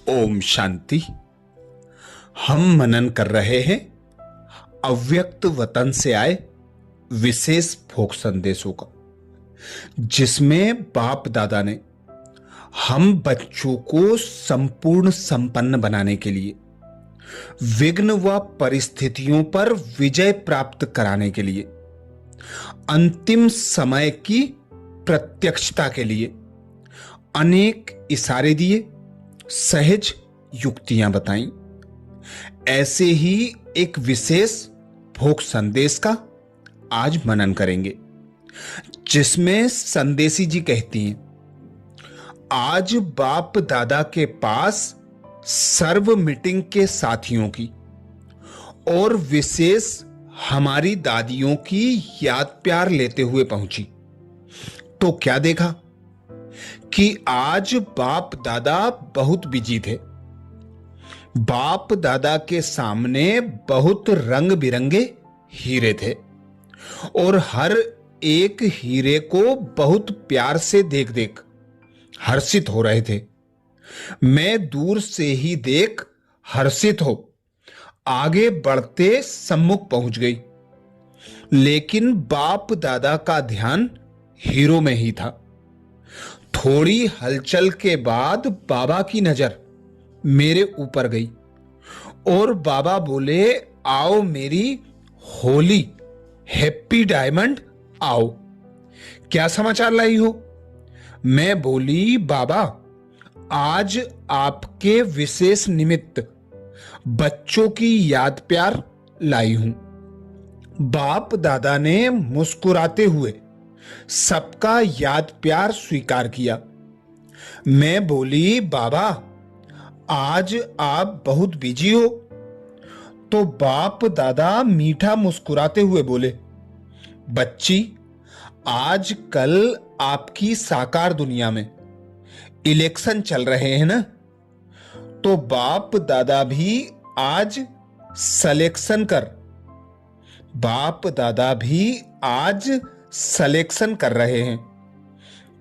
ओम शांति। हम मनन कर रहे हैं अव्यक्त वतन से आए विशेष फोक संदेशों का, जिसमें बाप दादा ने हम बच्चों को संपूर्ण संपन्न बनाने के लिए, विघ्न व परिस्थितियों पर विजय प्राप्त कराने के लिए, अंतिम समय की प्रत्यक्षता के लिए अनेक इशारे दिए, सहज युक्तियां बताई। ऐसे ही एक विशेष भोग संदेश का आज मनन करेंगे, जिसमें संदेशी जी कहती हैं, आज बाप दादा के पास सर्व मीटिंग के साथियों की और विशेष हमारी दादियों की याद प्यार लेते हुए पहुंची, तो क्या देखा कि आज बाप दादा बहुत बिजी थे। बाप दादा के सामने बहुत रंग बिरंगे हीरे थे और हर एक हीरे को बहुत प्यार से देख देख हर्षित हो रहे थे। मैं दूर से ही देख हर्षित हो आगे बढ़ते सम्मुख पहुंच गई, लेकिन बाप दादा का ध्यान हीरो में ही था। थोड़ी हलचल के बाद बाबा की नजर मेरे ऊपर गई और बाबा बोले, आओ मेरी होली हैप्पी डायमंड, आओ, क्या समाचार लाई हो। मैं बोली, बाबा आज आपके विशेष निमित्त बच्चों की याद प्यार लाई हूं। बाप दादा ने मुस्कुराते हुए सबका याद प्यार स्वीकार किया। मैं बोली, बाबा आज आप बहुत बिजी हो। तो बाप दादा मीठा मुस्कुराते हुए बोले, बच्ची आज कल आपकी साकार दुनिया में इलेक्शन चल रहे हैं ना, तो बाप दादा भी आज सिलेक्शन कर रहे हैं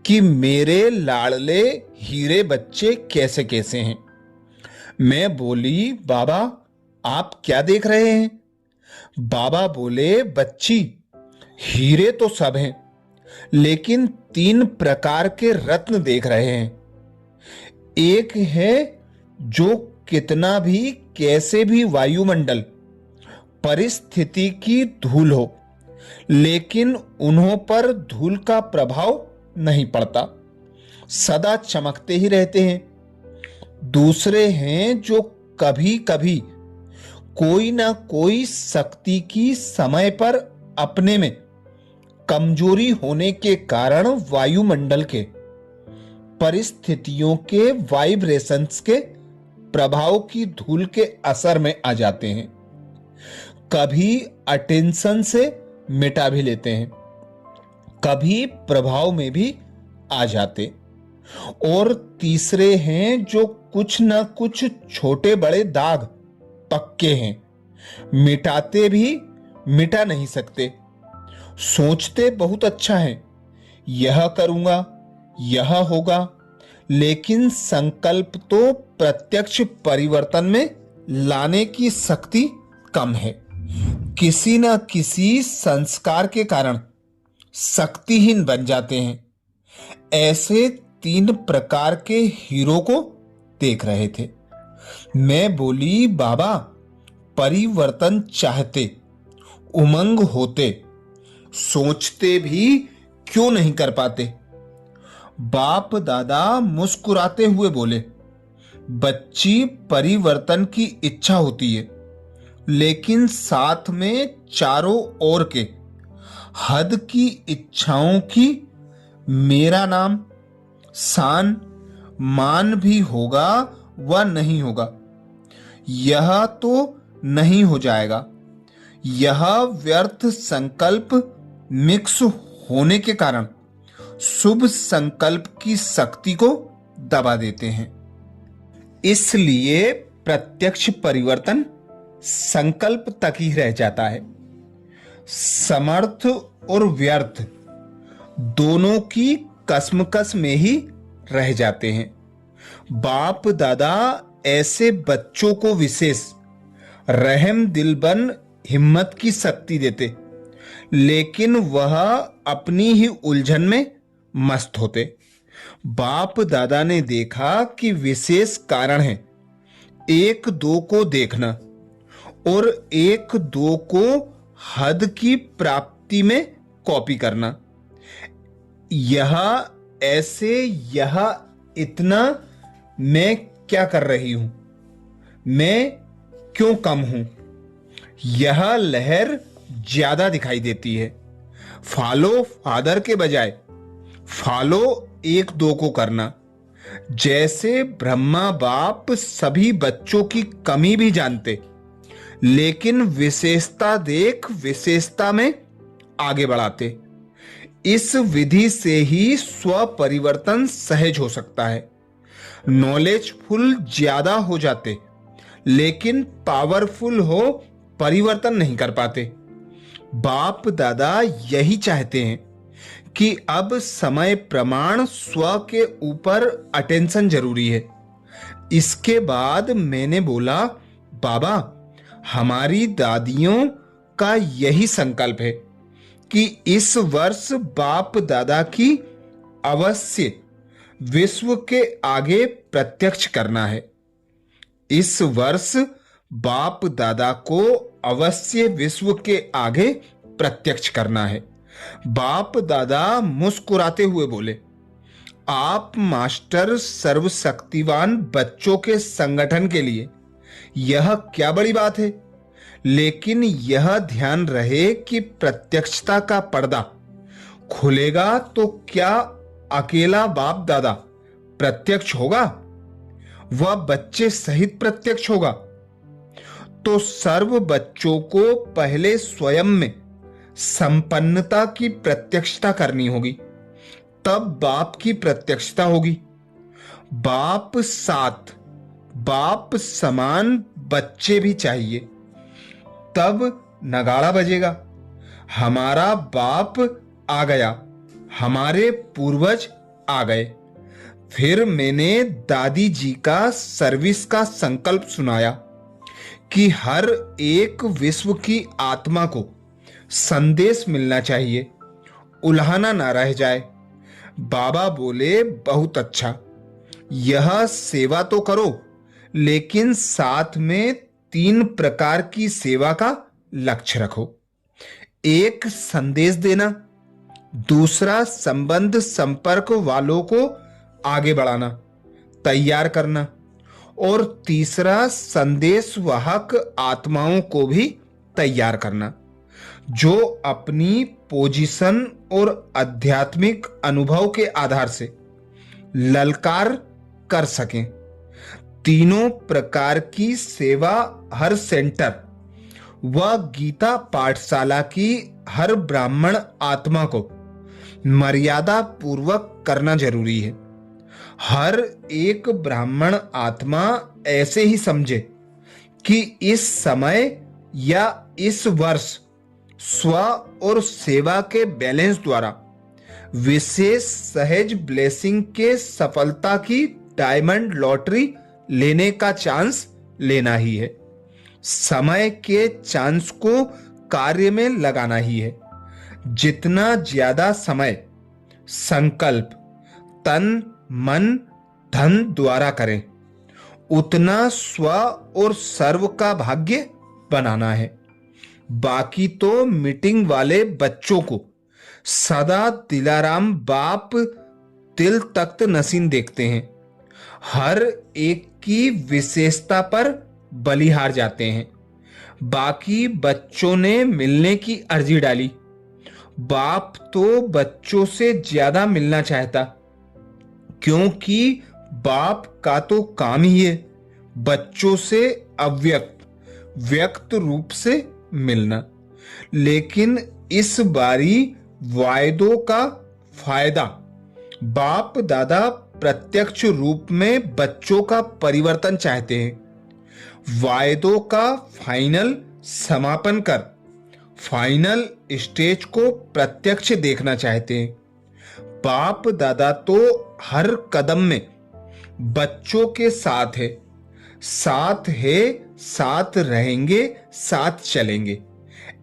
कि मेरे लाडले हीरे बच्चे कैसे कैसे हैं। मैं बोली, बाबा आप क्या देख रहे हैं। बाबा बोले, बच्ची हीरे तो सब हैं, लेकिन 3 प्रकार के रत्न देख रहे हैं। एक है जो कितना भी कैसे भी वायुमंडल परिस्थिति की धूल हो, लेकिन उन्हों पर धूल का प्रभाव नहीं पड़ता, सदा चमकते ही रहते हैं। दूसरे हैं जो कभी कभी कोई ना कोई शक्ति की समय पर अपने में कमजोरी होने के कारण वायुमंडल के परिस्थितियों के वाइब्रेशंस के प्रभाव की धूल के असर में आ जाते हैं, कभी अटेंशन से मिटा भी लेते हैं, कभी प्रभाव में भी आ जाते। और तीसरे हैं जो कुछ ना कुछ छोटे बड़े दाग पक्के हैं, मिटाते भी मिटा नहीं सकते। सोचते बहुत अच्छा है, यह करूंगा, यह होगा, लेकिन संकल्प तो प्रत्यक्ष परिवर्तन में लाने की शक्ति कम है। किसी न किसी संस्कार के कारण शक्तिहीन बन जाते हैं। ऐसे 3 प्रकार के हीरो को देख रहे थे। मैं बोली, बाबा परिवर्तन चाहते, उमंग होते, सोचते भी क्यों नहीं कर पाते। बाप दादा मुस्कुराते हुए बोले, बच्ची परिवर्तन की इच्छा होती है, लेकिन साथ में चारों ओर के हद की इच्छाओं की मेरा नाम सान मान भी होगा व नहीं होगा, यह तो नहीं हो जाएगा। यह व्यर्थ संकल्प मिक्स होने के कारण शुभ संकल्प की शक्ति को दबा देते हैं। इसलिए प्रत्यक्ष परिवर्तन संकल्प तक ही रह जाता है। समर्थ और व्यर्थ दोनों की कसमकस में ही रह जाते हैं। बाप दादा ऐसे बच्चों को विशेष रहम दिल बन हिम्मत की शक्ति देते, लेकिन वह अपनी ही उलझन में मस्त होते। बाप दादा ने देखा कि विशेष कारण है एक दो को देखना और एक दो को हद की प्राप्ति में कॉपी करना। यह ऐसे, यह इतना, मैं क्या कर रही हूं, मैं क्यों कम हूं। यह लहर ज्यादा दिखाई देती है। फॉलो फादर के बजाय फॉलो एक दो को करना। जैसे ब्रह्मा बाप सभी बच्चों की कमी भी जानते, लेकिन विशेषता देख विशेषता में आगे बढ़ाते। इस विधि से ही स्व परिवर्तन सहज हो सकता है। नॉलेजफुल ज्यादा हो जाते, लेकिन पावरफुल हो परिवर्तन नहीं कर पाते। बाप दादा यही चाहते हैं कि अब समय प्रमाण स्व के ऊपर अटेंशन जरूरी है। इसके बाद मैंने बोला, बाबा हमारी दादियों का यही संकल्प है कि इस वर्ष बाप दादा की अवश्य विश्व के आगे प्रत्यक्ष करना है। इस वर्ष बाप दादा को अवश्य विश्व के आगे प्रत्यक्ष करना है। बाप दादा मुस्कुराते हुए बोले, आप मास्टर सर्वशक्तिवान बच्चों के संगठन के लिए यह क्या बड़ी बात है, लेकिन यह ध्यान रहे कि प्रत्यक्षता का पर्दा खुलेगा तो क्या अकेला बाप दादा प्रत्यक्ष होगा, वह बच्चे सहित प्रत्यक्ष होगा। तो सर्व बच्चों को पहले स्वयं में संपन्नता की प्रत्यक्षता करनी होगी, तब बाप की प्रत्यक्षता होगी। बाप साथ, बाप समान बच्चे भी चाहिए, तब नगाड़ा बजेगा। हमारा बाप आ गया, हमारे पूर्वज आ गए। फिर मैंने दादी जी का सर्विस का संकल्प सुनाया कि हर एक विश्व की आत्मा को संदेश मिलना चाहिए, उल्हाना ना रह जाए। बाबा बोले, बहुत अच्छा, यह सेवा तो करो, लेकिन साथ में 3 प्रकार की सेवा का लक्ष्य रखो। एक संदेश देना, दूसरा संबंध संपर्क वालों को आगे बढ़ाना, तैयार करना, और तीसरा संदेश वाहक आत्माओं को भी तैयार करना, जो अपनी पोजीशन और आध्यात्मिक अनुभव के आधार से ललकार कर सकें। तीनों प्रकार की सेवा हर सेंटर व गीता पाठशाला की हर ब्राह्मण आत्मा को मर्यादा पूर्वक करना जरूरी है। हर एक ब्राह्मण आत्मा ऐसे ही समझे कि इस समय या इस वर्ष स्व और सेवा के बैलेंस द्वारा विशेष सहज ब्लेसिंग के सफलता की डायमंड लॉटरी लेने का चांस लेना ही है। समय के चांस को कार्य में लगाना ही है। जितना ज्यादा समय संकल्प तन मन धन द्वारा करें, उतना स्व और सर्व का भाग्य बनाना है। बाकी तो मीटिंग वाले बच्चों को सदा दिलाराम बाप तिल तख्त नसीन देखते हैं, हर एक की विशेषता पर बलिहार जाते हैं। बाकी बच्चों ने मिलने की अर्जी डाली। बाप तो बच्चों से ज्यादा मिलना चाहता, क्योंकि बाप का तो काम ही है बच्चों से अव्यक्त व्यक्त रूप से मिलना। लेकिन इस बारी वायदों का फायदा बाप दादा प्रत्यक्ष रूप में बच्चों का परिवर्तन चाहते हैं। वायदों का फाइनल समापन कर फाइनल स्टेज को प्रत्यक्ष देखना चाहते हैं। बाप दादा तो हर कदम में बच्चों के साथ है, साथ है, साथ रहेंगे, साथ चलेंगे,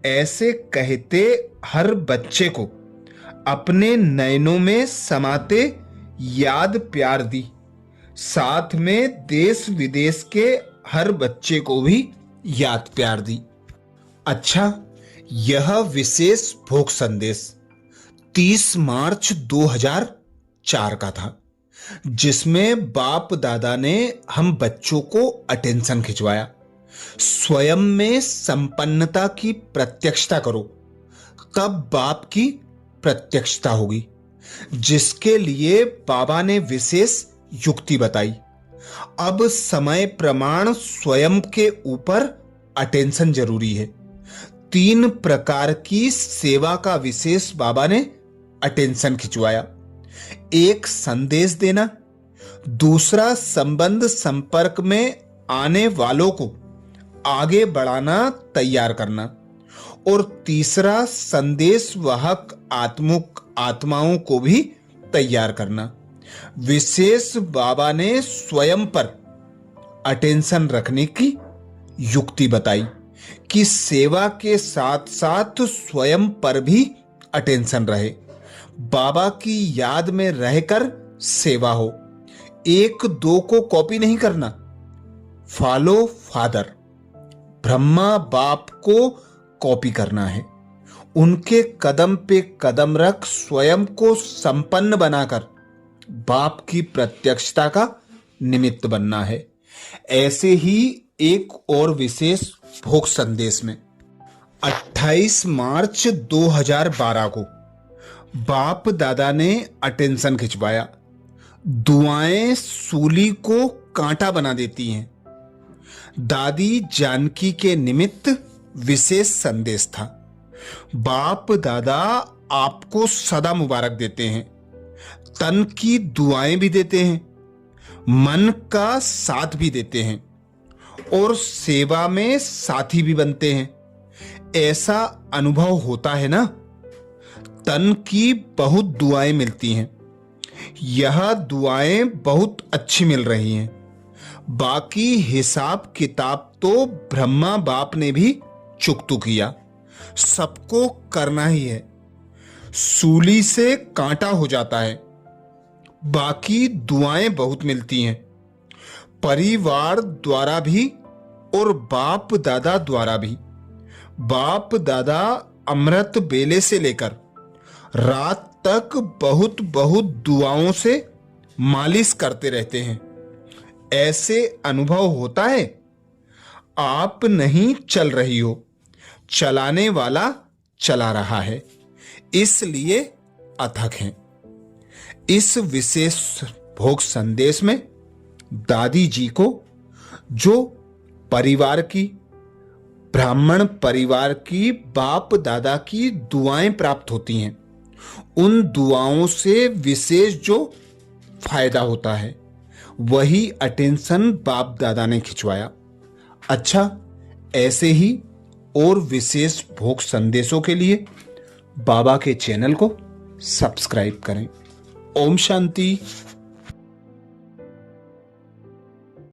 ऐसे कहते हर बच्चे को अपने नयनों में समाते याद प्यार दी। साथ में देश विदेश के हर बच्चे को भी याद प्यार दी। अच्छा, यह विशेष भोग संदेश 30 मार्च 2004 का था, जिसमें बाप दादा ने हम बच्चों को अटेंशन खिंचवाया। स्वयं में संपन्नता की प्रत्यक्षता करो, तब बाप की प्रत्यक्षता होगी, जिसके लिए बाबा ने विशेष युक्ति बताई। अब समय प्रमाण स्वयं के ऊपर अटेंशन जरूरी है। 3 प्रकार की सेवा का विशेष बाबा ने अटेंशन खिंचवाया। एक, संदेश देना। दूसरा, संबंध संपर्क में आने वालों को आगे बढ़ाना, तैयार करना। और तीसरा, संदेश वाहक आत्माओं को भी तैयार करना। विशेष बाबा ने स्वयं पर अटेंशन रखने की युक्ति बताई कि सेवा के साथ साथ स्वयं पर भी अटेंशन रहे। बाबा की याद में रहकर सेवा हो। 1-2 को कॉपी नहीं करना। फॉलो फादर, ब्रह्मा बाप को कॉपी करना है। उनके कदम पे कदम रख स्वयं को संपन्न बनाकर बाप की प्रत्यक्षता का निमित्त बनना है। ऐसे ही एक और विशेष भोग संदेश में 28 मार्च 2012 को बाप दादा ने अटेंशन खिंचवाया। दुआएं सूली को कांटा बना देती हैं। दादी जानकी के निमित्त विशेष संदेश था। बाप दादा आपको सदा मुबारक देते हैं। तन की दुआएं भी देते हैं, मन का साथ भी देते हैं और सेवा में साथी भी बनते हैं। ऐसा अनुभव होता है ना। तन की बहुत दुआएं मिलती हैं। यह दुआएं बहुत अच्छी मिल रही हैं। बाकी हिसाब किताब तो ब्रह्मा बाप ने भी चुकतू किया। सबको करना ही है। सूली से कांटा हो जाता है। बाकी दुआएं बहुत मिलती हैं, परिवार द्वारा भी और बाप दादा द्वारा भी। बाप दादा अमृत बेले से लेकर रात तक बहुत बहुत दुआओं से मालिश करते रहते हैं। ऐसे अनुभव होता है। आप नहीं चल रही हो, चलाने वाला चला रहा है, इसलिए अथक हैं। इस विशेष भोग संदेश में दादी जी को जो परिवार की, ब्राह्मण परिवार की बाप दादा की दुआएं प्राप्त होती हैं, उन दुआओं से विशेष जो फायदा होता है, वही अटेंशन बाप दादा ने खिंचवाया। अच्छा, ऐसे ही और विशेष भोग संदेशों के लिए बाबा के चैनल को सब्सक्राइब करें। ओम शांति।